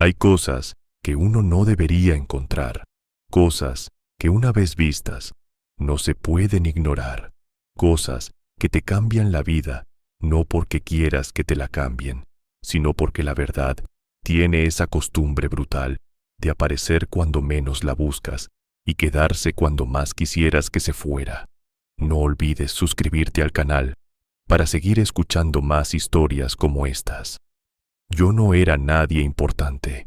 Hay cosas que uno no debería encontrar, cosas que una vez vistas no se pueden ignorar, cosas que te cambian la vida no porque quieras que te la cambien, sino porque la verdad tiene esa costumbre brutal de aparecer cuando menos la buscas y quedarse cuando más quisieras que se fuera. No olvides suscribirte al canal para seguir escuchando más historias como estas. Yo no era nadie importante.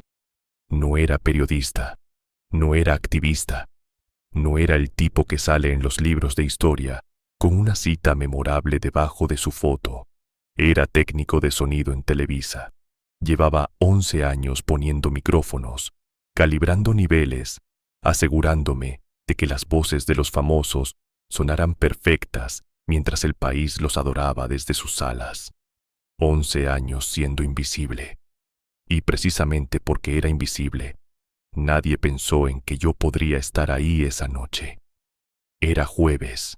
No era periodista. No era activista. No era el tipo que sale en los libros de historia con una cita memorable debajo de su foto. Era técnico de sonido en Televisa. Llevaba 11 años poniendo micrófonos, calibrando niveles, asegurándome de que las voces de los famosos sonaran perfectas mientras el país los adoraba desde sus salas. 11 años siendo invisible. Y precisamente porque era invisible, nadie pensó en que yo podría estar ahí esa noche. Era jueves,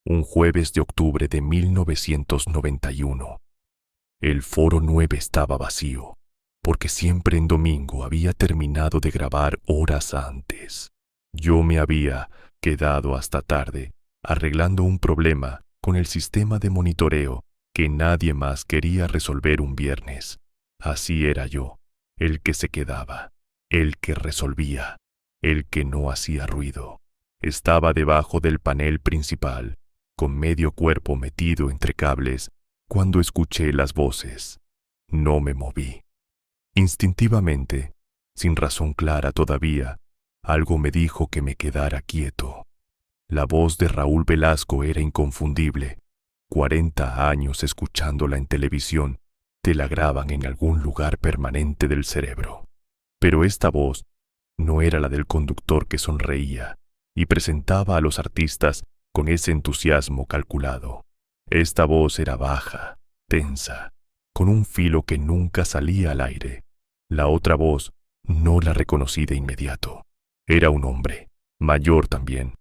un jueves de octubre de 1991. El Foro 9 estaba vacío, porque siempre en domingo había terminado de grabar horas antes. Yo me había quedado hasta tarde arreglando un problema con el sistema de monitoreo que nadie más quería resolver un viernes. Así era yo, el que se quedaba, el que resolvía, el que no hacía ruido. Estaba debajo del panel principal, con medio cuerpo metido entre cables, cuando escuché las voces. No me moví. Instintivamente, sin razón clara todavía, algo me dijo que me quedara quieto. La voz de Raúl Velasco era inconfundible. 40 años escuchándola en televisión te la graban en algún lugar permanente del cerebro. Pero esta voz no era la del conductor que sonreía y presentaba a los artistas con ese entusiasmo calculado. Esta voz era baja, tensa, con un filo que nunca salía al aire. La otra voz no la reconocí de inmediato. Era un hombre, mayor también,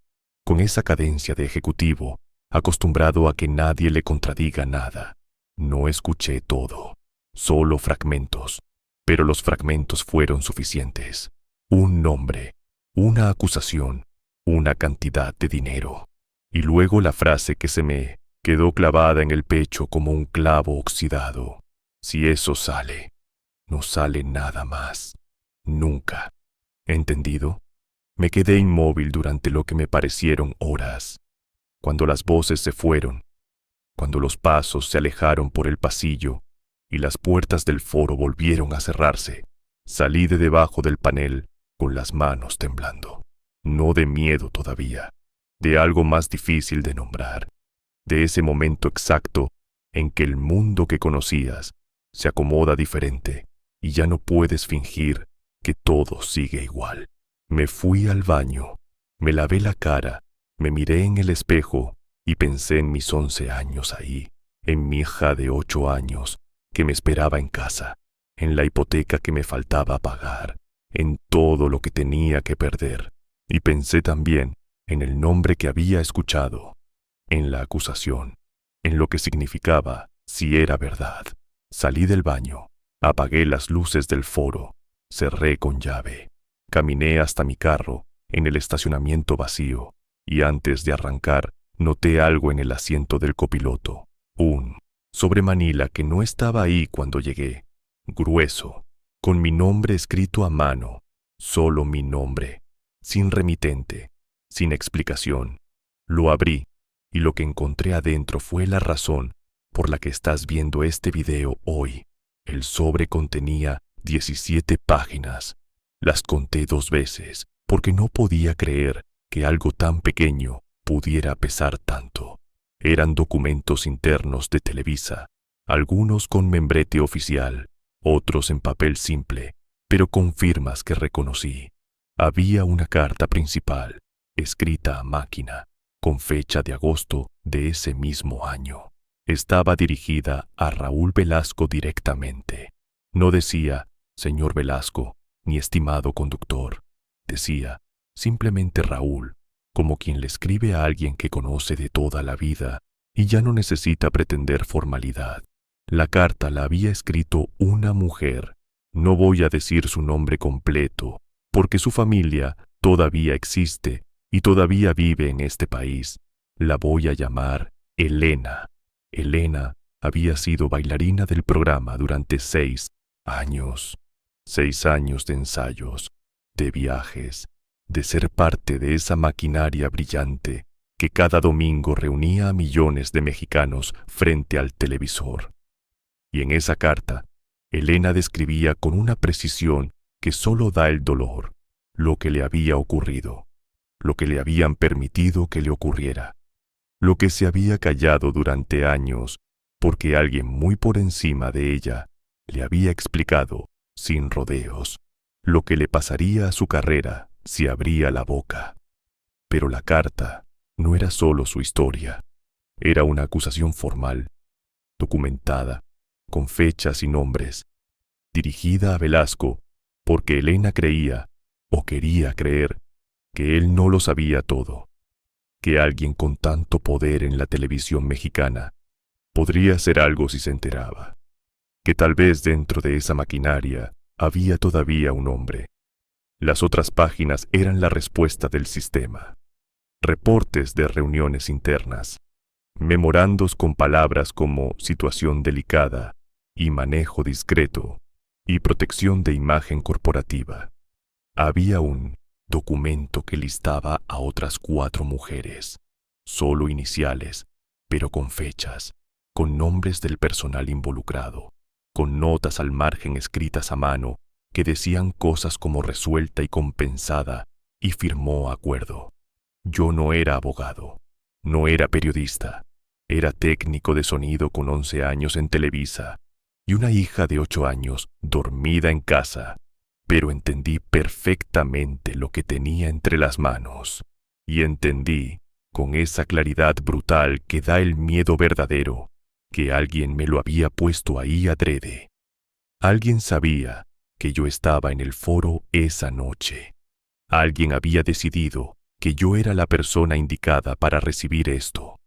con esa cadencia de ejecutivo, acostumbrado a que nadie le contradiga nada. No escuché todo, solo fragmentos, pero los fragmentos fueron suficientes. Un nombre, una acusación, una cantidad de dinero. Y luego la frase que se me quedó clavada en el pecho como un clavo oxidado. Si eso sale, no sale nada más. Nunca. ¿Entendido? Me quedé inmóvil durante lo que me parecieron horas. Cuando las voces se fueron, cuando los pasos se alejaron por el pasillo y las puertas del foro volvieron a cerrarse, salí de debajo del panel con las manos temblando. No de miedo todavía, de algo más difícil de nombrar, de ese momento exacto en que el mundo que conocías se acomoda diferente y ya no puedes fingir que todo sigue igual. Me fui al baño, me lavé la cara, me miré en el espejo y pensé en mis 11 años ahí, en mi hija de 8 años que me esperaba en casa, en la hipoteca que me faltaba pagar, en todo lo que tenía que perder. Y pensé también en el nombre que había escuchado, en la acusación, en lo que significaba si era verdad. Salí del baño, apagué las luces del foro, cerré con llave. Caminé hasta mi carro, en el estacionamiento vacío, y antes de arrancar, noté algo en el asiento del copiloto. Un sobre Manila que no estaba ahí cuando llegué, grueso, con mi nombre escrito a mano, solo mi nombre, sin remitente, sin explicación. Lo abrí, y lo que encontré adentro fue la razón por la que estás viendo este video hoy. El sobre contenía 17 páginas. Las conté 2 veces, porque no podía creer que algo tan pequeño pudiera pesar tanto. Eran documentos internos de Televisa, algunos con membrete oficial, otros en papel simple, pero con firmas que reconocí. Había una carta principal, escrita a máquina, con fecha de agosto de ese mismo año. Estaba dirigida a Raúl Velasco directamente. No decía, señor Velasco, ni estimado conductor. Decía, simplemente Raúl, como quien le escribe a alguien que conoce de toda la vida y ya no necesita pretender formalidad. La carta la había escrito una mujer, No voy a decir su nombre completo, porque su familia todavía existe y todavía vive en este país. La voy a llamar Elena. Elena había sido bailarina del programa durante 6 años. 6 años de ensayos, de viajes, de ser parte de esa maquinaria brillante que cada domingo reunía a millones de mexicanos frente al televisor. Y en esa carta, Elena describía con una precisión que solo da el dolor lo que le había ocurrido, lo que le habían permitido que le ocurriera, lo que se había callado durante años porque alguien muy por encima de ella le había explicado, sin rodeos, lo que le pasaría a su carrera si abría la boca. Pero la carta no era solo su historia, era una acusación formal, documentada, con fechas y nombres, dirigida a Velasco porque Elena creía, o quería creer, que él no lo sabía todo, que alguien con tanto poder en la televisión mexicana podría hacer algo si se enteraba, que tal vez dentro de esa maquinaria había todavía un hombre. Las otras páginas eran la respuesta del sistema, reportes de reuniones internas, memorandos con palabras como situación delicada y manejo discreto y protección de imagen corporativa. Había un documento que listaba a otras 4 mujeres, solo iniciales, pero con fechas, con nombres del personal involucrado, con notas al margen escritas a mano que decían cosas como resuelta y compensada, y firmó acuerdo. Yo no era abogado, no era periodista, era técnico de sonido con 11 años en Televisa y una hija de 8 años dormida en casa, pero entendí perfectamente lo que tenía entre las manos, y entendí, con esa claridad brutal que da el miedo verdadero, que alguien me lo había puesto ahí adrede. Alguien sabía que yo estaba en el foro esa noche. Alguien había decidido que yo era la persona indicada para recibir esto.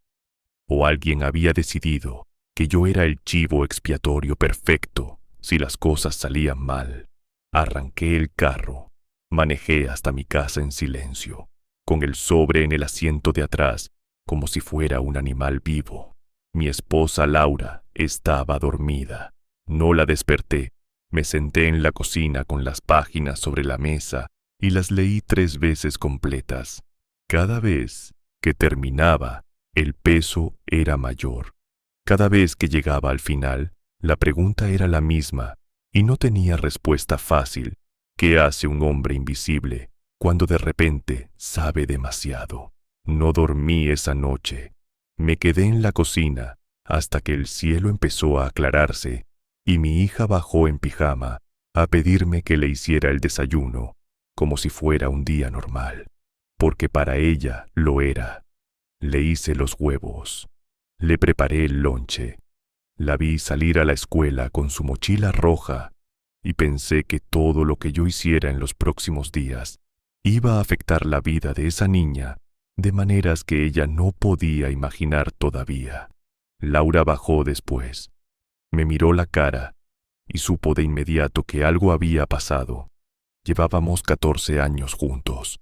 O alguien había decidido que yo era el chivo expiatorio perfecto si las cosas salían mal. Arranqué el carro, manejé hasta mi casa en silencio, con el sobre en el asiento de atrás, como si fuera un animal vivo. Mi esposa Laura estaba dormida. No la desperté. Me senté en la cocina con las páginas sobre la mesa y las leí 3 veces completas. Cada vez que terminaba, el peso era mayor. Cada vez que llegaba al final, la pregunta era la misma y no tenía respuesta fácil. ¿Qué hace un hombre invisible cuando de repente sabe demasiado? No dormí esa noche. Me quedé en la cocina hasta que el cielo empezó a aclararse y mi hija bajó en pijama a pedirme que le hiciera el desayuno, como si fuera un día normal, porque para ella lo era. Le hice los huevos, le preparé el lonche, la vi salir a la escuela con su mochila roja y pensé que todo lo que yo hiciera en los próximos días iba a afectar la vida de esa niña de maneras que ella no podía imaginar todavía. Laura bajó después, me miró la cara y supo de inmediato que algo había pasado. Llevábamos 14 años juntos.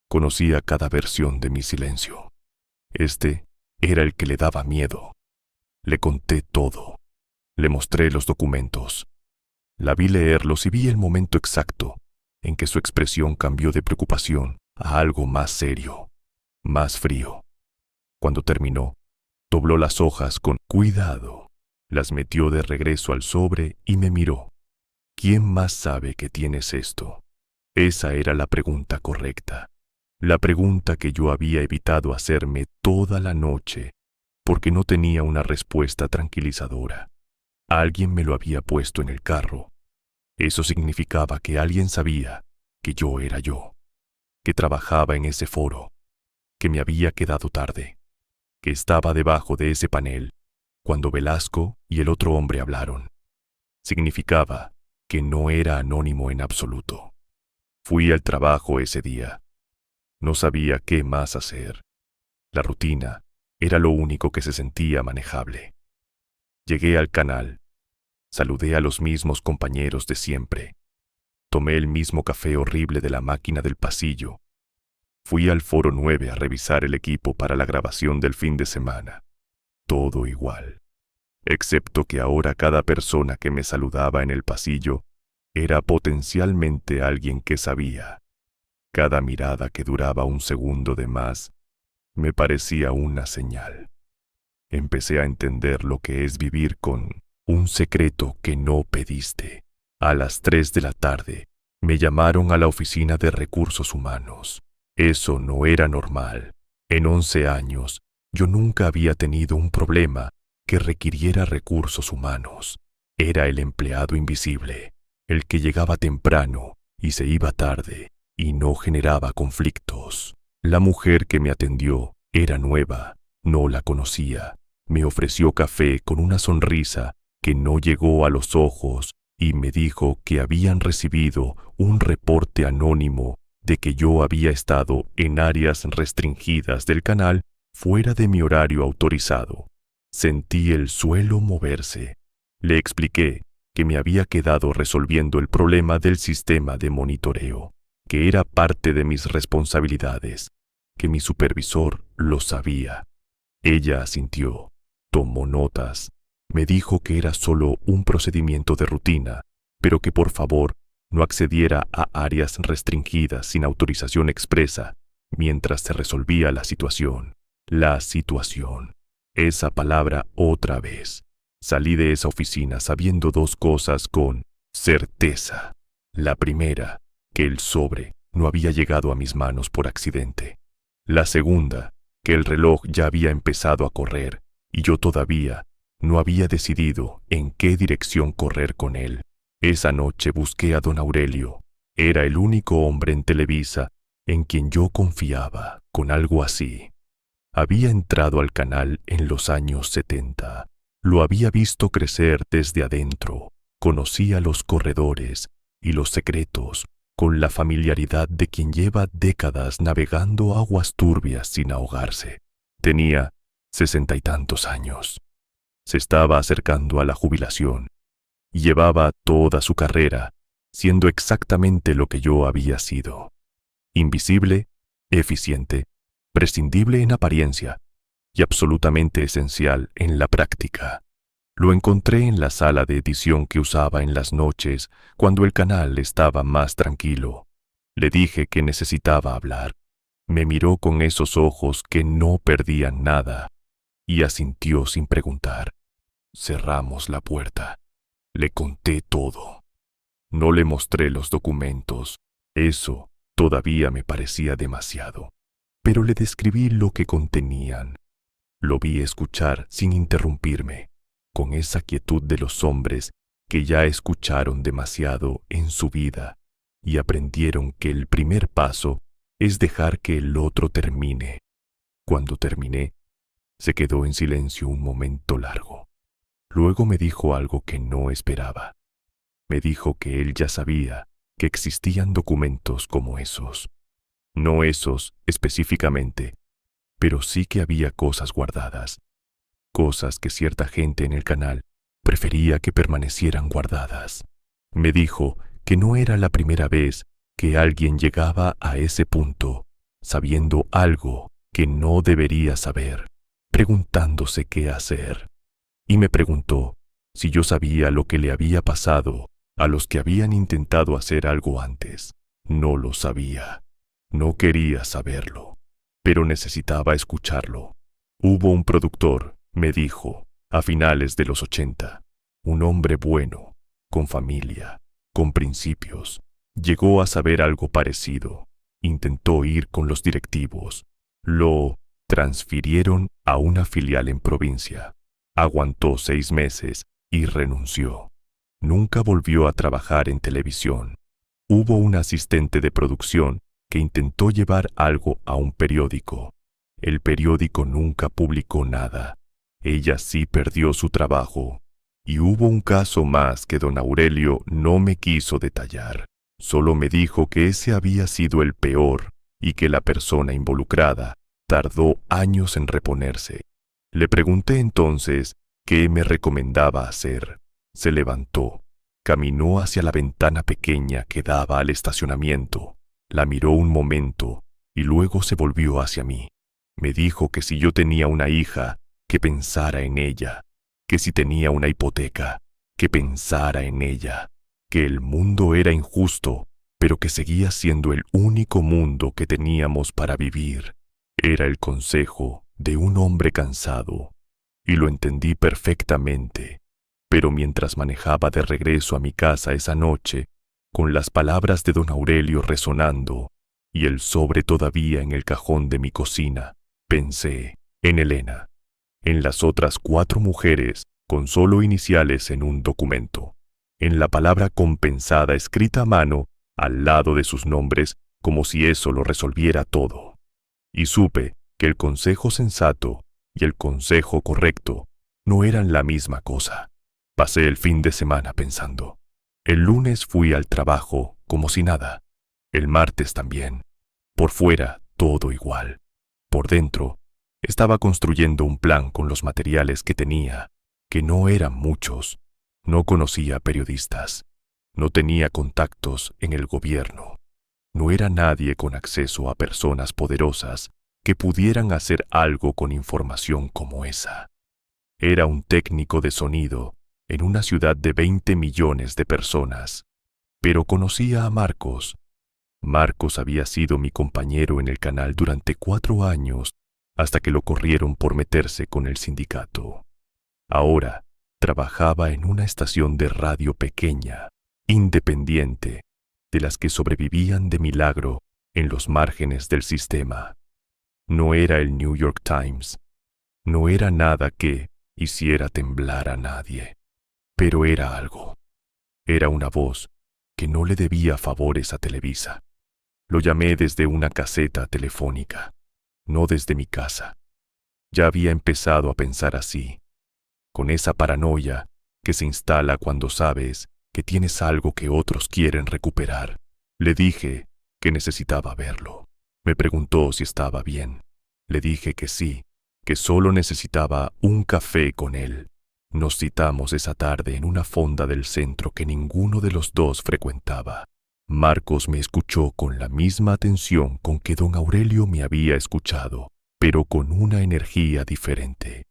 Conocía cada versión de mi silencio. Este era el que le daba miedo. Le conté todo. Le mostré los documentos. La vi leerlos y vi el momento exacto en que su expresión cambió de preocupación a algo más serio, más frío. Cuando terminó, dobló las hojas con cuidado, las metió de regreso al sobre y me miró. ¿Quién más sabe que tienes esto? Esa era la pregunta correcta. La pregunta que yo había evitado hacerme toda la noche porque no tenía una respuesta tranquilizadora. Alguien me lo había puesto en el carro. Eso significaba que alguien sabía que yo era yo, que trabajaba en ese foro, que me había quedado tarde, que estaba debajo de ese panel cuando Velasco y el otro hombre hablaron. Significaba que no era anónimo en absoluto. Fui al trabajo ese día. No sabía qué más hacer. La rutina era lo único que se sentía manejable. Llegué al canal. Saludé a los mismos compañeros de siempre. Tomé el mismo café horrible de la máquina del pasillo. Fui al Foro 9 a revisar el equipo para la grabación del fin de semana. Todo igual, excepto que ahora cada persona que me saludaba en el pasillo era potencialmente alguien que sabía. Cada mirada que duraba un segundo de más me parecía una señal. Empecé a entender lo que es vivir con un secreto que no pediste. A las 3 de la tarde me llamaron a la oficina de recursos humanos. Eso no era normal. En 11 años yo nunca había tenido un problema que requiriera recursos humanos. Era el empleado invisible, el que llegaba temprano y se iba tarde y no generaba conflictos. La mujer que me atendió era nueva, no la conocía. Me ofreció café con una sonrisa que no llegó a los ojos y me dijo que habían recibido un reporte anónimo de que yo había estado en áreas restringidas del canal fuera de mi horario autorizado. Sentí el suelo moverse. Le expliqué que me había quedado resolviendo el problema del sistema de monitoreo, que era parte de mis responsabilidades, que mi supervisor lo sabía. Ella asintió, tomó notas, me dijo que era solo un procedimiento de rutina, pero que por favor no accediera a áreas restringidas sin autorización expresa mientras se resolvía la situación. La situación. Esa palabra otra vez. Salí de esa oficina sabiendo dos cosas con certeza. La primera, que el sobre no había llegado a mis manos por accidente. La segunda, que el reloj ya había empezado a correr y yo todavía no había decidido en qué dirección correr con él. Esa noche busqué a don Aurelio. Era el único hombre en Televisa en quien yo confiaba con algo así. Había entrado al canal en los años 70. Lo había visto crecer desde adentro. Conocía los corredores y los secretos con la familiaridad de quien lleva décadas navegando aguas turbias sin ahogarse. Tenía 60 y tantos años. Se estaba acercando a la jubilación y llevaba toda su carrera siendo exactamente lo que yo había sido. Invisible, eficiente, prescindible en apariencia y absolutamente esencial en la práctica. Lo encontré en la sala de edición que usaba en las noches cuando el canal estaba más tranquilo. Le dije que necesitaba hablar. Me miró con esos ojos que no perdían nada y asintió sin preguntar. Cerramos la puerta. Le conté todo. No le mostré los documentos. Eso todavía me parecía demasiado. Pero le describí lo que contenían. Lo vi escuchar sin interrumpirme, con esa quietud de los hombres que ya escucharon demasiado en su vida y aprendieron que el primer paso es dejar que el otro termine. Cuando terminé, se quedó en silencio un momento largo. Luego me dijo algo que no esperaba. Me dijo que él ya sabía que existían documentos como esos. No esos específicamente, pero sí que había cosas guardadas. Cosas que cierta gente en el canal prefería que permanecieran guardadas. Me dijo que no era la primera vez que alguien llegaba a ese punto, sabiendo algo que no debería saber, preguntándose qué hacer. Y me preguntó si yo sabía lo que le había pasado a los que habían intentado hacer algo antes. No lo sabía. No quería saberlo, pero necesitaba escucharlo. Hubo un productor, me dijo, a finales de los 80, un hombre bueno, con familia, con principios. Llegó a saber algo parecido. Intentó ir con los directivos. Lo transfirieron a una filial en provincia. Aguantó 6 meses y renunció. Nunca volvió a trabajar en televisión. Hubo un asistente de producción que intentó llevar algo a un periódico. El periódico nunca publicó nada. Ella sí perdió su trabajo. Y hubo un caso más que don Aurelio no me quiso detallar. Solo me dijo que ese había sido el peor y que la persona involucrada tardó años en reponerse. Le pregunté entonces qué me recomendaba hacer. Se levantó, caminó hacia la ventana pequeña que daba al estacionamiento, la miró un momento y luego se volvió hacia mí. Me dijo que si yo tenía una hija, que pensara en ella, que si tenía una hipoteca, que pensara en ella, que el mundo era injusto, pero que seguía siendo el único mundo que teníamos para vivir. Era el consejo de un hombre cansado, y lo entendí perfectamente. Pero mientras manejaba de regreso a mi casa esa noche, con las palabras de don Aurelio resonando y el sobre todavía en el cajón de mi cocina, pensé en Elena, en las otras 4 mujeres con solo iniciales en un documento, en la palabra compensada escrita a mano al lado de sus nombres como si eso lo resolviera todo. Y supe que el consejo sensato y el consejo correcto no eran la misma cosa. Pasé el fin de semana pensando. El lunes fui al trabajo como si nada. El martes también. Por fuera, todo igual. Por dentro, estaba construyendo un plan con los materiales que tenía, que no eran muchos. No conocía periodistas. No tenía contactos en el gobierno. No era nadie con acceso a personas poderosas que pudieran hacer algo con información como esa. Era un técnico de sonido en una ciudad de 20 millones de personas. Pero conocía a Marcos. Marcos había sido mi compañero en el canal durante 4 años hasta que lo corrieron por meterse con el sindicato. Ahora trabajaba en una estación de radio pequeña, independiente, de las que sobrevivían de milagro en los márgenes del sistema. No era el New York Times, no era nada que hiciera temblar a nadie, pero era algo. Era una voz que no le debía favores a Televisa. Lo llamé desde una caseta telefónica, no desde mi casa. Ya había empezado a pensar así, con esa paranoia que se instala cuando sabes que tienes algo que otros quieren recuperar. Le dije que necesitaba verlo. Me preguntó si estaba bien. Le dije que sí, que solo necesitaba un café con él. Nos citamos esa tarde en una fonda del centro que ninguno de los dos frecuentaba. Marcos me escuchó con la misma atención con que don Aurelio me había escuchado, pero con una energía diferente.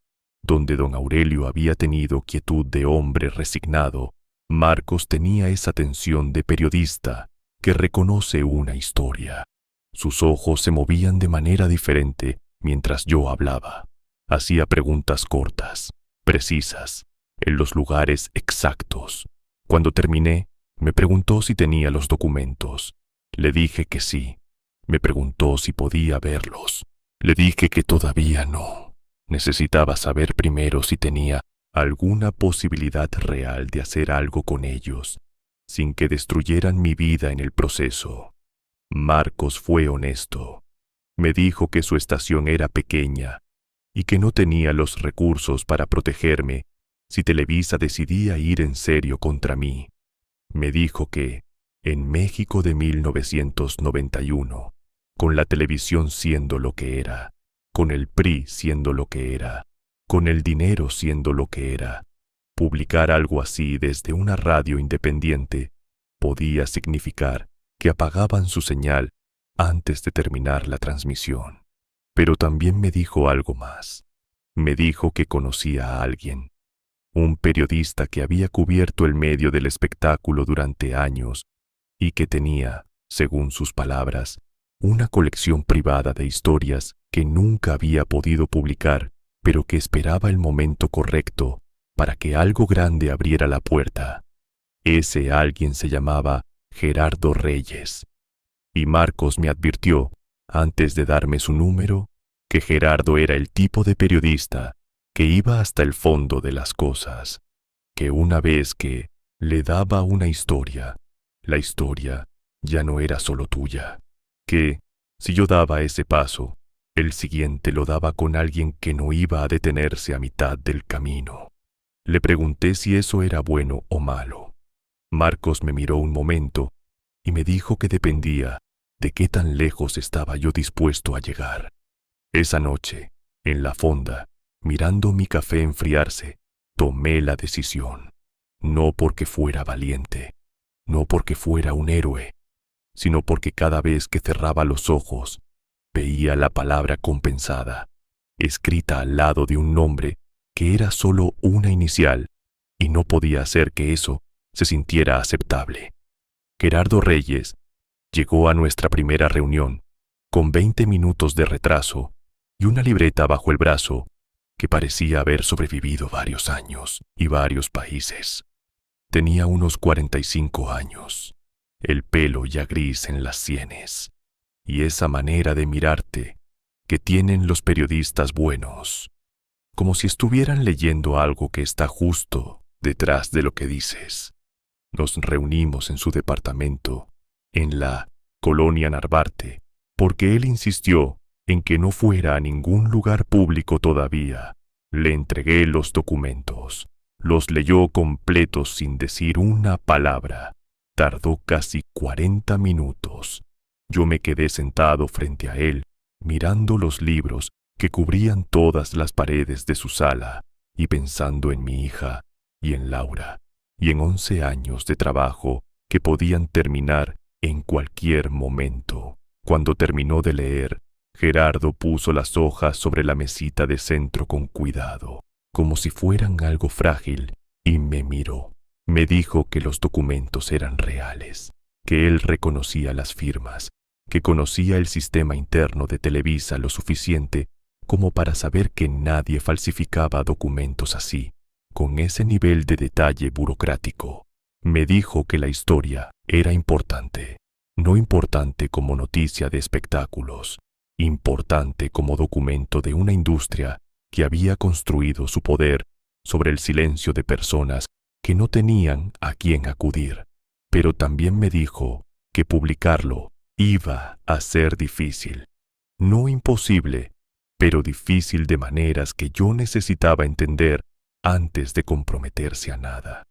Donde don Aurelio había tenido quietud de hombre resignado, Marcos tenía esa tensión de periodista que reconoce una historia. Sus ojos se movían de manera diferente mientras yo hablaba. Hacía preguntas cortas, precisas, en los lugares exactos. Cuando terminé, me preguntó si tenía los documentos. Le dije que sí. Me preguntó si podía verlos. Le dije que todavía no. Necesitaba saber primero si tenía alguna posibilidad real de hacer algo con ellos, sin que destruyeran mi vida en el proceso. Marcos fue honesto. Me dijo que su estación era pequeña y que no tenía los recursos para protegerme si Televisa decidía ir en serio contra mí. Me dijo que, en México de 1991, con la televisión siendo lo que era, con el PRI siendo lo que era, con el dinero siendo lo que era, publicar algo así desde una radio independiente podía significar que apagaban su señal antes de terminar la transmisión. Pero también me dijo algo más. Me dijo que conocía a alguien, un periodista que había cubierto el medio del espectáculo durante años y que tenía, según sus palabras, una colección privada de historias que nunca había podido publicar, pero que esperaba el momento correcto para que algo grande abriera la puerta. Ese alguien se llamaba Gerardo Reyes. Y Marcos me advirtió, antes de darme su número, que Gerardo era el tipo de periodista que iba hasta el fondo de las cosas, que una vez que le daba una historia, la historia ya no era solo tuya, que, si yo daba ese paso, el siguiente lo daba con alguien que no iba a detenerse a mitad del camino. Le pregunté si eso era bueno o malo. Marcos me miró un momento y me dijo que dependía de qué tan lejos estaba yo dispuesto a llegar. Esa noche, en la fonda, mirando mi café enfriarse, tomé la decisión. no porque fuera valiente, no porque fuera un héroe, sino porque cada vez que cerraba los ojos, veía la palabra compensada, escrita al lado de un nombre que era solo una inicial, y no podía hacer que eso se sintiera aceptable. Gerardo Reyes llegó a nuestra primera reunión con 20 minutos de retraso y una libreta bajo el brazo que parecía haber sobrevivido varios años y varios países. Tenía unos 45 años, el pelo ya gris en las sienes, y esa manera de mirarte que tienen los periodistas buenos, como si estuvieran leyendo algo que está justo detrás de lo que dices. Nos reunimos en su departamento, en la Colonia Narvarte, porque él insistió en que no fuera a ningún lugar público todavía. Le entregué los documentos. Los leyó completos sin decir una palabra. Tardó casi 40 minutos. Yo me quedé sentado frente a él, mirando los libros que cubrían todas las paredes de su sala y pensando en mi hija y en Laura y en 11 años de trabajo que podían terminar en cualquier momento. Cuando terminó de leer, Gerardo puso las hojas sobre la mesita de centro con cuidado, como si fueran algo frágil, y me miró. Me dijo que los documentos eran reales, que él reconocía las firmas, que conocía el sistema interno de Televisa lo suficiente como para saber que nadie falsificaba documentos así, con ese nivel de detalle burocrático. Me dijo que la historia era importante, no importante como noticia de espectáculos, importante como documento de una industria que había construido su poder sobre el silencio de personas que no tenían a quién acudir. Pero también me dijo que publicarlo iba a ser difícil, no imposible, pero difícil de maneras que yo necesitaba entender antes de comprometerse a nada.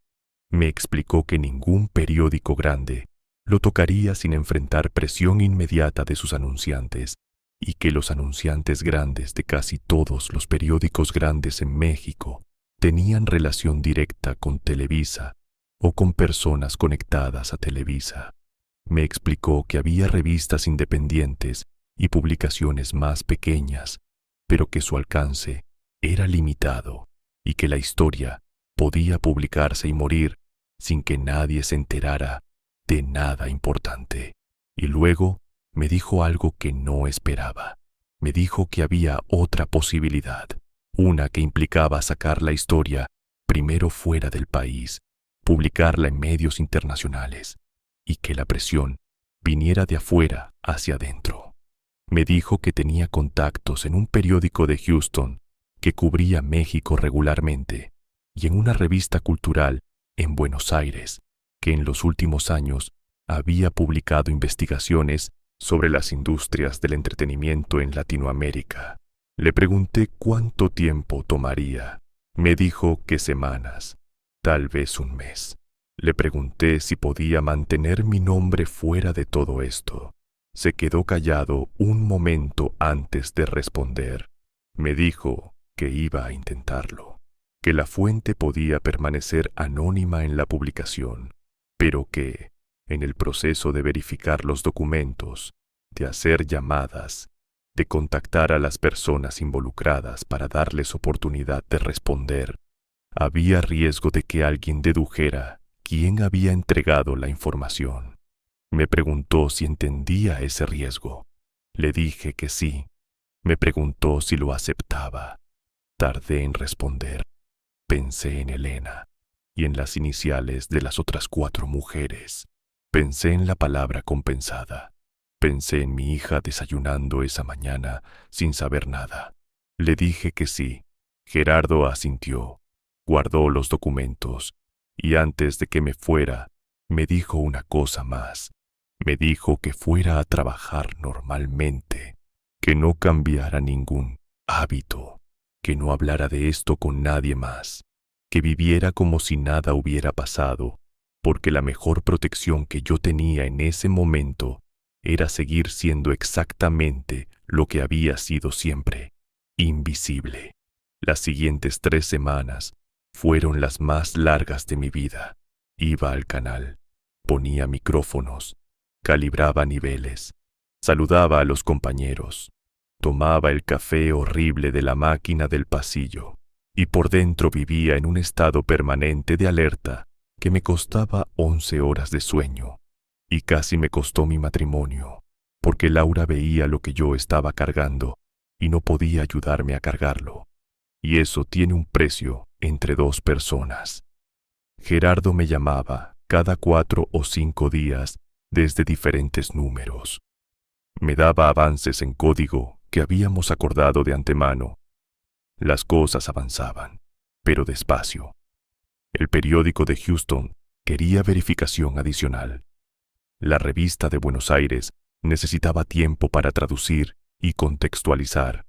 Me explicó que ningún periódico grande lo tocaría sin enfrentar presión inmediata de sus anunciantes y que los anunciantes grandes de casi todos los periódicos grandes en México tenían relación directa con Televisa o con personas conectadas a Televisa. Me explicó que había revistas independientes y publicaciones más pequeñas, pero que su alcance era limitado y que la historia podía publicarse y morir sin que nadie se enterara de nada importante. Y luego me dijo algo que no esperaba. Me dijo que había otra posibilidad, una que implicaba sacar la historia primero fuera del país, publicarla en medios internacionales, y que la presión viniera de afuera hacia adentro. Me dijo que tenía contactos en un periódico de Houston que cubría México regularmente y en una revista cultural en Buenos Aires que en los últimos años había publicado investigaciones sobre las industrias del entretenimiento en Latinoamérica. Le pregunté cuánto tiempo tomaría. Me dijo que semanas, tal vez un mes. Le pregunté si podía mantener mi nombre fuera de todo esto. Se quedó callado un momento antes de responder. Me dijo que iba a intentarlo, que la fuente podía permanecer anónima en la publicación, pero que, en el proceso de verificar los documentos, de hacer llamadas, de contactar a las personas involucradas para darles oportunidad de responder, había riesgo de que alguien dedujera quién había entregado la información. Me preguntó si entendía ese riesgo. Le dije que sí. Me preguntó si lo aceptaba. Tardé en responder. Pensé en Elena y en las iniciales de las otras 4 mujeres. Pensé en la palabra compensada. Pensé en mi hija desayunando esa mañana sin saber nada. Le dije que sí. Gerardo asintió, guardó los documentos y antes de que me fuera, me dijo una cosa más. Me dijo que fuera a trabajar normalmente, que no cambiara ningún hábito, que no hablara de esto con nadie más, que viviera como si nada hubiera pasado, porque la mejor protección que yo tenía en ese momento era seguir siendo exactamente lo que había sido siempre, invisible. Las siguientes 3 semanas fueron las más largas de mi vida. Iba al canal, ponía micrófonos, calibraba niveles, saludaba a los compañeros, tomaba el café horrible de la máquina del pasillo y por dentro vivía en un estado permanente de alerta que me costaba 11 horas de sueño y casi me costó mi matrimonio, porque Laura veía lo que yo estaba cargando y no podía ayudarme a cargarlo. Y eso tiene un precio entre dos personas. Gerardo me llamaba cada 4 o 5 días desde diferentes números. Me daba avances en código que habíamos acordado de antemano. Las cosas avanzaban, pero despacio. El periódico de Houston quería verificación adicional. La revista de Buenos Aires necesitaba tiempo para traducir y contextualizar.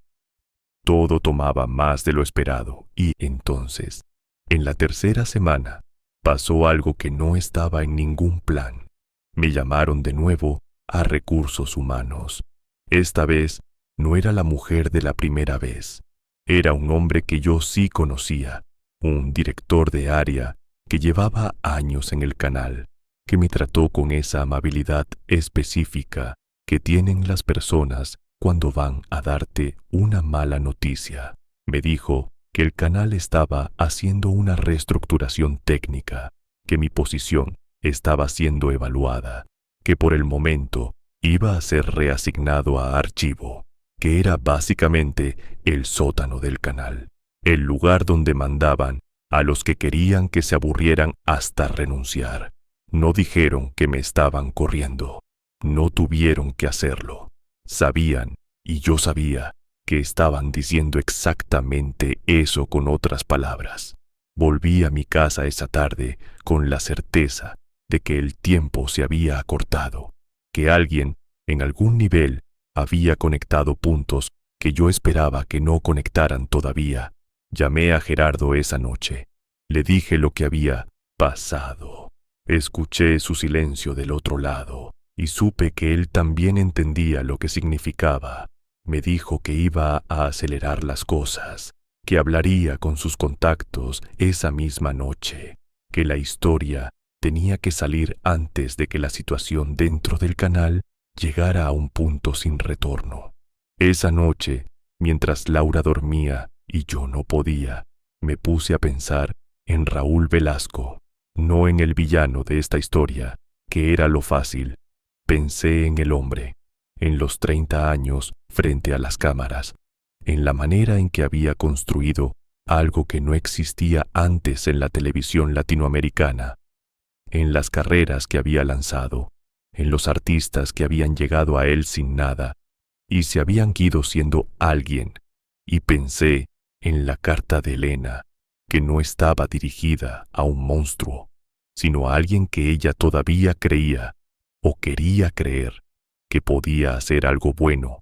Todo tomaba más de lo esperado y entonces, en la tercera semana, pasó algo que no estaba en ningún plan. Me llamaron de nuevo a Recursos Humanos. Esta vez no era la mujer de la primera vez. Era un hombre que yo sí conocía, un director de área que llevaba años en el canal, que me trató con esa amabilidad específica que tienen las personas cuando van a darte una mala noticia. Me dijo que el canal estaba haciendo una reestructuración técnica, que mi posición estaba siendo evaluada, que por el momento iba a ser reasignado a archivo, que era básicamente el sótano del canal, el lugar donde mandaban a los que querían que se aburrieran hasta renunciar. No dijeron que me estaban corriendo, no tuvieron que hacerlo. Sabían, y yo sabía, que estaban diciendo exactamente eso con otras palabras. Volví a mi casa esa tarde con la certeza de que el tiempo se había acortado, que alguien, en algún nivel, había conectado puntos que yo esperaba que no conectaran todavía. Llamé a Gerardo esa noche. Le dije lo que había pasado. Escuché su silencio del otro lado y supe que él también entendía lo que significaba. Me dijo que iba a acelerar las cosas, que hablaría con sus contactos esa misma noche, que la historia tenía que salir antes de que la situación dentro del canal llegara a un punto sin retorno. Esa noche, mientras Laura dormía y yo no podía, me puse a pensar en Raúl Velasco, no en el villano de esta historia, que era lo fácil. Pensé en el hombre, en los 30 años frente a las cámaras, en la manera en que había construido algo que no existía antes en la televisión latinoamericana, en las carreras que había lanzado, en los artistas que habían llegado a él sin nada y se habían ido siendo alguien, y pensé en la carta de Elena, que no estaba dirigida a un monstruo, sino a alguien que ella todavía creía o quería creer que podía hacer algo bueno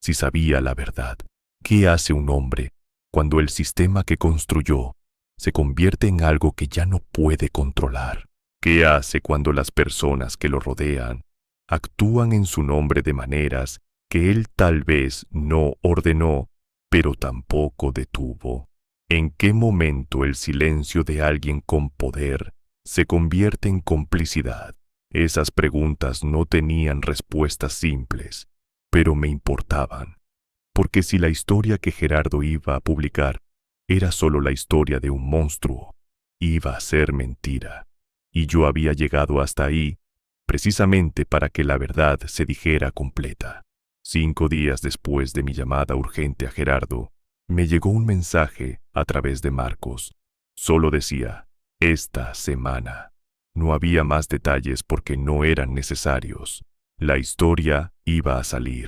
si sabía la verdad. ¿Qué hace un hombre cuando el sistema que construyó se convierte en algo que ya no puede controlar? ¿Qué hace cuando las personas que lo rodean actúan en su nombre de maneras que él tal vez no ordenó, pero tampoco detuvo? ¿En qué momento el silencio de alguien con poder se convierte en complicidad? Esas preguntas no tenían respuestas simples, pero me importaban, porque si la historia que Gerardo iba a publicar era solo la historia de un monstruo, iba a ser mentira, y yo había llegado hasta ahí precisamente para que la verdad se dijera completa. 5 días después de mi llamada urgente a Gerardo, me llegó un mensaje a través de Marcos. Solo decía, esta semana. No había más detalles porque no eran necesarios. La historia iba a salir.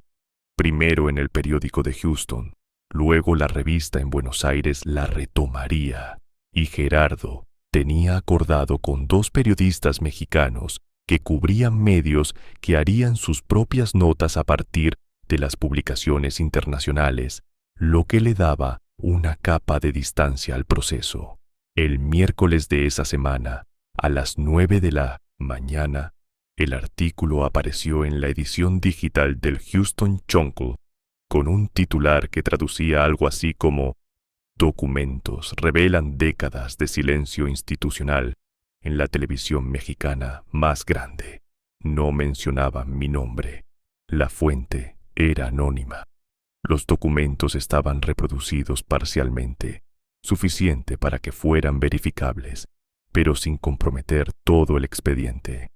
Primero en el periódico de Houston, luego la revista en Buenos Aires la retomaría. Y Gerardo tenía acordado con 2 periodistas mexicanos que cubrían medios que harían sus propias notas a partir de las publicaciones internacionales, lo que le daba una capa de distancia al proceso. El miércoles de esa semana, a las 9 de la mañana, el artículo apareció en la edición digital del Houston Chronicle con un titular que traducía algo así como Documentos revelan décadas de silencio institucional en la televisión mexicana más grande. No mencionaban mi nombre. La fuente era anónima. Los documentos estaban reproducidos parcialmente, suficiente para que fueran verificables, pero sin comprometer todo el expediente.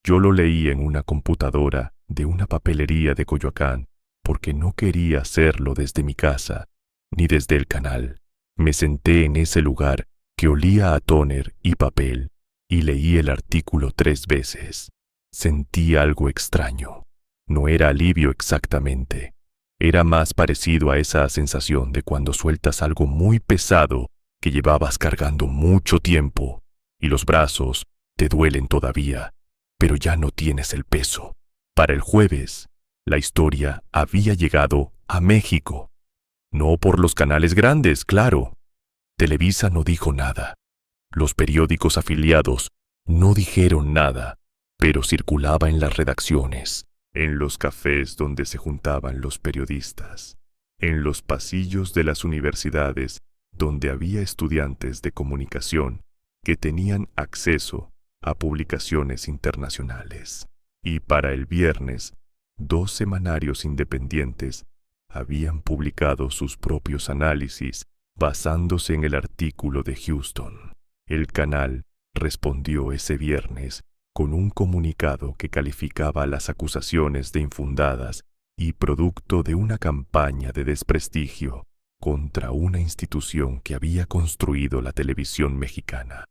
Yo lo leí en una computadora de una papelería de Coyoacán porque no quería hacerlo desde mi casa, ni desde el canal. Me senté en ese lugar que olía a tóner y papel y leí el artículo 3 veces. Sentí algo extraño. No era alivio exactamente. Era más parecido a esa sensación de cuando sueltas algo muy pesado que llevabas cargando mucho tiempo y los brazos te duelen todavía, pero ya no tienes el peso. Para el jueves, la historia había llegado a México. No por los canales grandes, claro. Televisa no dijo nada. Los periódicos afiliados no dijeron nada, pero circulaba en las redacciones, en los cafés donde se juntaban los periodistas, en los pasillos de las universidades donde había estudiantes de comunicación que tenían acceso a publicaciones internacionales. Y para el viernes, 2 semanarios independientes habían publicado sus propios análisis basándose en el artículo de Houston. El canal respondió ese viernes con un comunicado que calificaba las acusaciones de infundadas y producto de una campaña de desprestigio contra una institución que había construido la televisión mexicana.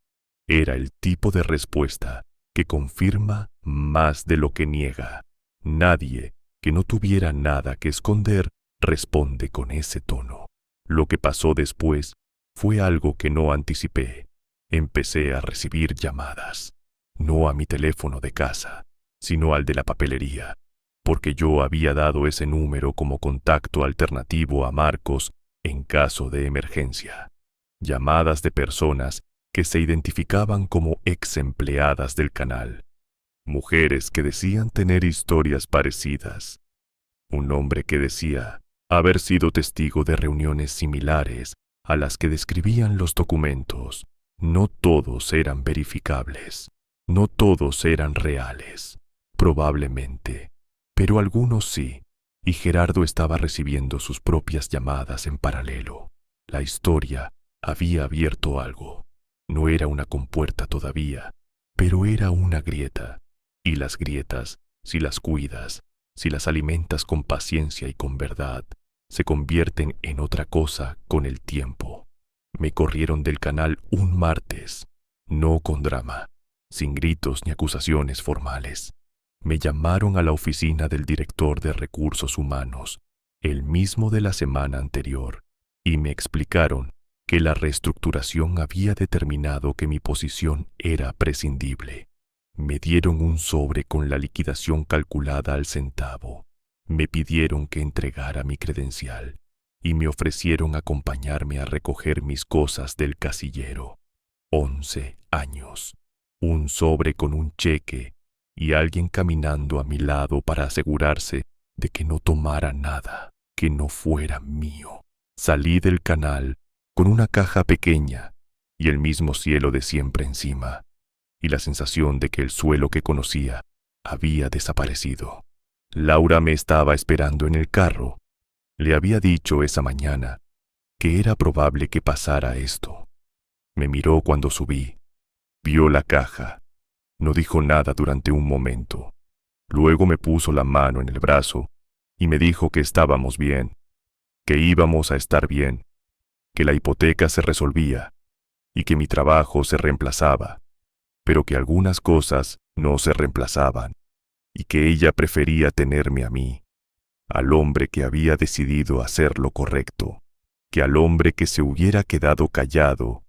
Era el tipo de respuesta que confirma más de lo que niega. Nadie que no tuviera nada que esconder responde con ese tono. Lo que pasó después fue algo que no anticipé. Empecé a recibir llamadas, no a mi teléfono de casa, sino al de la papelería, porque yo había dado ese número como contacto alternativo a Marcos en caso de emergencia. Llamadas de personas que se identificaban como ex empleadas del canal, mujeres que decían tener historias parecidas, un hombre que decía haber sido testigo de reuniones similares a las que describían los documentos. No todos eran verificables, no todos eran reales, probablemente, pero algunos sí, y Gerardo estaba recibiendo sus propias llamadas en paralelo. La historia había abierto algo. No era una compuerta todavía, pero era una grieta, y las grietas, si las cuidas, si las alimentas con paciencia y con verdad, se convierten en otra cosa con el tiempo. Me corrieron del canal un martes, no con drama, sin gritos ni acusaciones formales. Me llamaron a la oficina del director de Recursos Humanos, el mismo de la semana anterior, y me explicaron que la reestructuración había determinado que mi posición era prescindible. Me dieron un sobre con la liquidación calculada al centavo. Me pidieron que entregara mi credencial y me ofrecieron acompañarme a recoger mis cosas del casillero. 11 años, un sobre con un cheque y alguien caminando a mi lado para asegurarse de que no tomara nada que no fuera mío. Salí del canal con una caja pequeña y el mismo cielo de siempre encima, y la sensación de que el suelo que conocía había desaparecido. Laura me estaba esperando en el carro. Le había dicho esa mañana que era probable que pasara esto. Me miró cuando subí, vio la caja, no dijo nada durante un momento. Luego me puso la mano en el brazo y me dijo que estábamos bien, que íbamos a estar bien, que la hipoteca se resolvía y que mi trabajo se reemplazaba, pero que algunas cosas no se reemplazaban y que ella prefería tenerme a mí, al hombre que había decidido hacer lo correcto, que al hombre que se hubiera quedado callado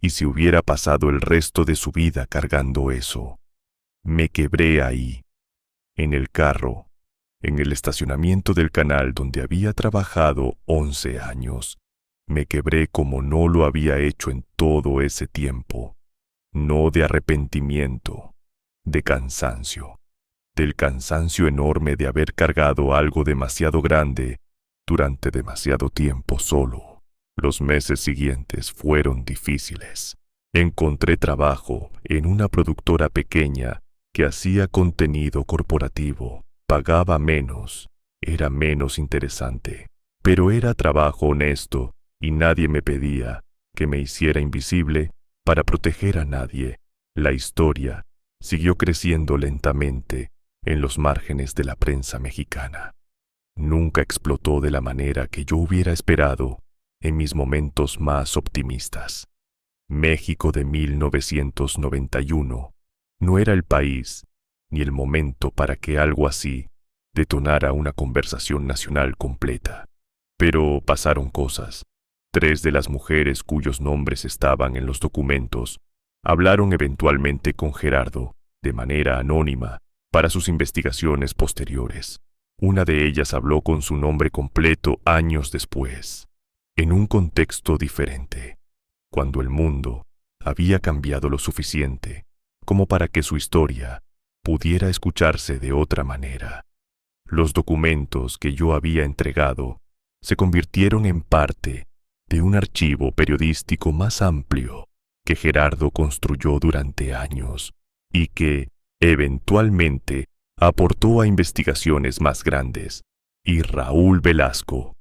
y se hubiera pasado el resto de su vida cargando eso. Me quebré ahí, en el carro, en el estacionamiento del canal donde había trabajado 11 años. Me quebré como no lo había hecho en todo ese tiempo, no de arrepentimiento, de cansancio, del cansancio enorme de haber cargado algo demasiado grande durante demasiado tiempo solo. Los meses siguientes fueron difíciles. Encontré trabajo en una productora pequeña que hacía contenido corporativo. Pagaba menos, era menos interesante, pero era trabajo honesto y nadie me pedía que me hiciera invisible para proteger a nadie. La historia siguió creciendo lentamente en los márgenes de la prensa mexicana. Nunca explotó de la manera que yo hubiera esperado en mis momentos más optimistas. México de 1991 no era el país ni el momento para que algo así detonara una conversación nacional completa. Pero pasaron cosas. 3 de las mujeres cuyos nombres estaban en los documentos hablaron eventualmente con Gerardo de manera anónima para sus investigaciones posteriores. Una de ellas habló con su nombre completo años después, en un contexto diferente, cuando el mundo había cambiado lo suficiente como para que su historia pudiera escucharse de otra manera. Los documentos que yo había entregado se convirtieron en parte de un archivo periodístico más amplio que Gerardo construyó durante años y que, eventualmente, aportó a investigaciones más grandes. Y Raúl Velasco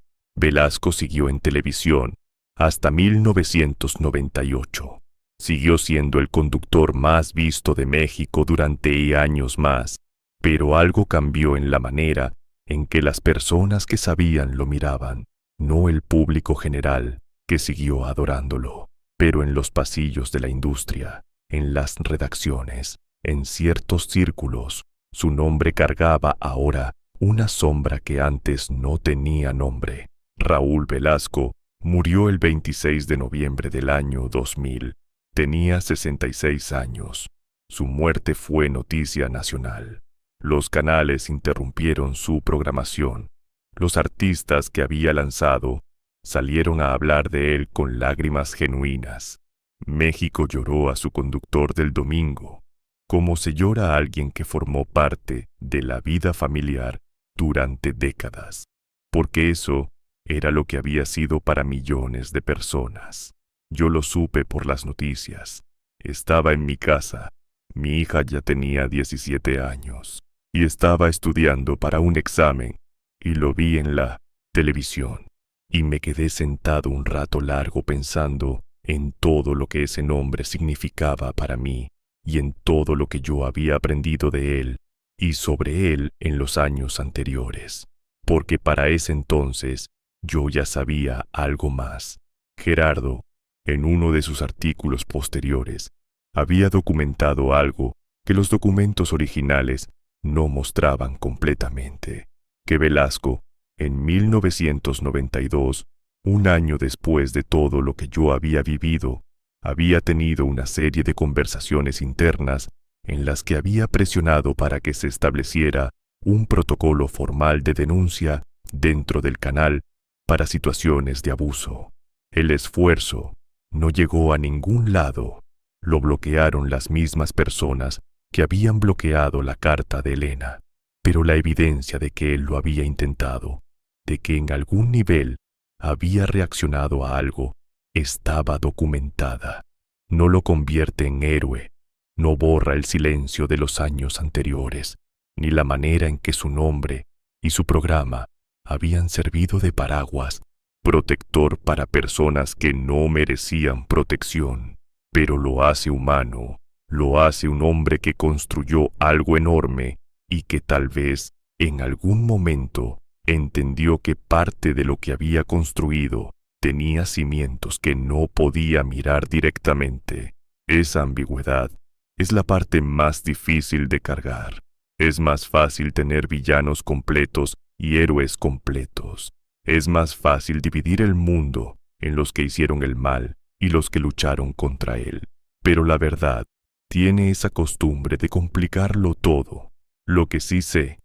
siguió en televisión hasta 1998. Siguió siendo el conductor más visto de México durante años más, pero algo cambió en la manera en que las personas que sabían lo miraban, no el público general que siguió adorándolo, pero en los pasillos de la industria, en las redacciones, en ciertos círculos, su nombre cargaba ahora una sombra que antes no tenía nombre. Raúl Velasco murió el 26 de noviembre del año 2000. Tenía 66 años. Su muerte fue noticia nacional. Los canales interrumpieron su programación. Los artistas que había lanzado salieron a hablar de él con lágrimas genuinas. México lloró a su conductor del domingo, como se llora a alguien que formó parte de la vida familiar durante décadas, porque eso era lo que había sido para millones de personas. Yo lo supe por las noticias. Estaba en mi casa. Mi hija ya tenía 17 años y estaba estudiando para un examen y lo vi en la televisión. Y me quedé sentado un rato largo pensando en todo lo que ese nombre significaba para mí y en todo lo que yo había aprendido de él y sobre él en los años anteriores, porque para ese entonces yo ya sabía algo más. Gerardo, en uno de sus artículos posteriores, había documentado algo que los documentos originales no mostraban completamente, que Velasco, en 1992, un año después de todo lo que yo había vivido, había tenido una serie de conversaciones internas en las que había presionado para que se estableciera un protocolo formal de denuncia dentro del canal para situaciones de abuso. El esfuerzo no llegó a ningún lado. Lo bloquearon las mismas personas que habían bloqueado la carta de Elena, pero la evidencia de que él lo había intentado, de que en algún nivel había reaccionado a algo, estaba documentada. No lo convierte en héroe, no borra el silencio de los años anteriores, ni la manera en que su nombre y su programa habían servido de paraguas protector para personas que no merecían protección, pero lo hace humano, lo hace un hombre que construyó algo enorme y que tal vez en algún momento entendió que parte de lo que había construido tenía cimientos que no podía mirar directamente. Esa ambigüedad es la parte más difícil de cargar. Es más fácil tener villanos completos y héroes completos. Es más fácil dividir el mundo en los que hicieron el mal y los que lucharon contra él. Pero la verdad tiene esa costumbre de complicarlo todo. Lo que sí sé,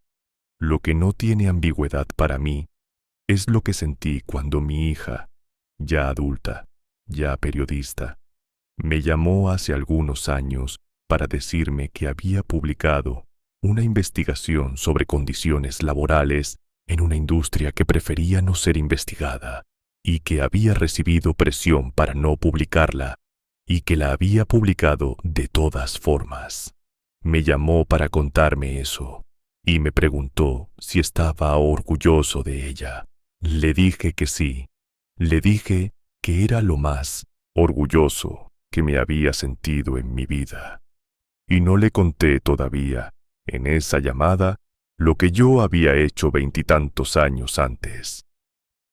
lo que no tiene ambigüedad para mí, es lo que sentí cuando mi hija, ya adulta, ya periodista, me llamó hace algunos años para decirme que había publicado una investigación sobre condiciones laborales en una industria que prefería no ser investigada y que había recibido presión para no publicarla y que la había publicado de todas formas. Me llamó para contarme eso y me preguntó si estaba orgulloso de ella. Le dije que sí. Le dije que era lo más orgulloso que me había sentido en mi vida. Y no le conté todavía, en esa llamada, lo que yo había hecho 20 años antes.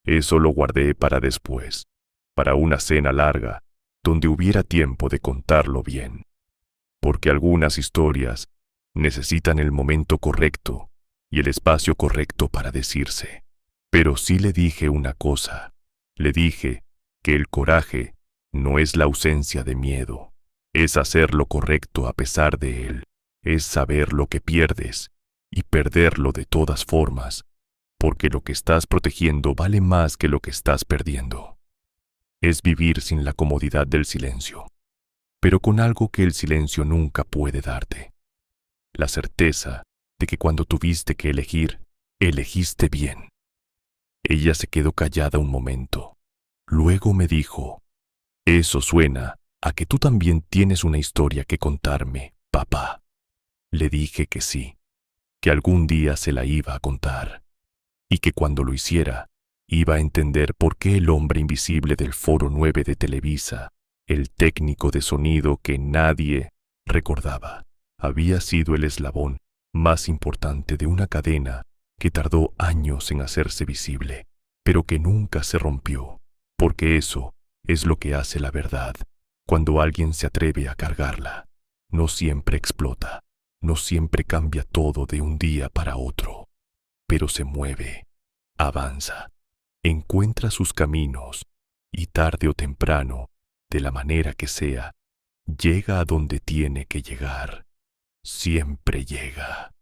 Eso lo guardé para después, para una cena larga, donde hubiera tiempo de contarlo bien. Porque algunas historias necesitan el momento correcto y el espacio correcto para decirse. Pero sí le dije una cosa. Le dije que el coraje no es la ausencia de miedo, es hacer lo correcto a pesar de él, es saber lo que pierdes y perderlo de todas formas, porque lo que estás protegiendo vale más que lo que estás perdiendo. Es vivir sin la comodidad del silencio, pero con algo que el silencio nunca puede darte. La certeza de que cuando tuviste que elegir, elegiste bien. Ella se quedó callada un momento. Luego me dijo, «Eso suena a que tú también tienes una historia que contarme, papá». Le dije que sí, que algún día se la iba a contar, y que cuando lo hiciera, iba a entender por qué el hombre invisible del Foro 9 de Televisa, el técnico de sonido que nadie recordaba, había sido el eslabón más importante de una cadena que tardó años en hacerse visible, pero que nunca se rompió, porque eso es lo que hace la verdad. Cuando alguien se atreve a cargarla, no siempre explota, no siempre cambia todo de un día para otro, pero se mueve, avanza, encuentra sus caminos y tarde o temprano, de la manera que sea, llega a donde tiene que llegar. Siempre llega.